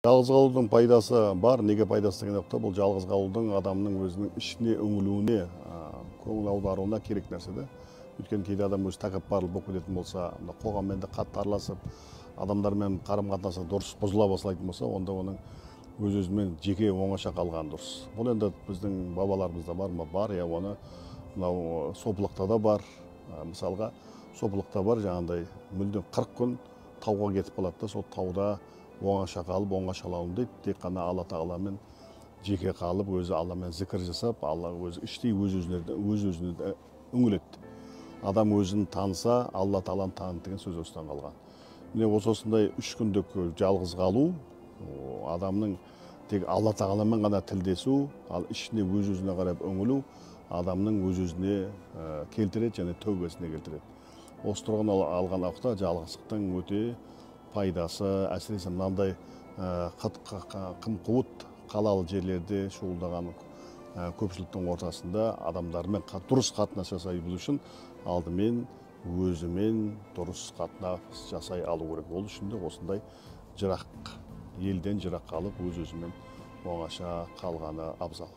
Жалғыз қалудың пайдасы бар. Неге пайдасы деген жоқта, бұл жалғыз қалудың адамның өзінің ішіне үңілуіне, көңіл аударуына керек нәрсе да. Өйткені кейде адам өзі тәкаппарлық болып кететін болса, қоғаммен де қатты араласып, адамдармен қарым-қатынасы дұрыс бұзыла бастайтын болса, онда оның өз-өзімен жеке оңаша қалған дұрыс. Бұл енді біздің бабаларымызда бар ма? Бар, я оны мынау сопылықта да бар. Мысалға, сопылықта бар, жаңағыдай мүлдем 40 күн тауға кетіп қалады да, сол тауда оңаша қалып, оңашалауым дейді, тек қана Алла тағаламен жеке қалып, өзі Алламен зікір жасап, Алла өзі іштей өз-өзіне үңіледі. Адам өзін таныса, Алла тағаланы таныды деген сөз осыдан қалған. Міне осындай 3 күндік жалғыз қалу, адамның тек Алла тағаламен ғана тілдесу, ал ішіне өз-өзіне қарап үңілу, адамның өз-өзіне келтіреді және тәубесіне келтіреді. Осы тұрған алған уақытта жалғыздықтың өте пайдасы, әсіресе мынандай қым-қуыт қалалы жерлерде шуылдаған көпшіліктің ортасында адамдармен дұрыс қатынас жасай білу үшін алдымен өзімен дұрыс қатынас жасай алу керек. Ол үшін де осындай елден жырақ қалып, өз-өзімен оңаша қалғаны абзал.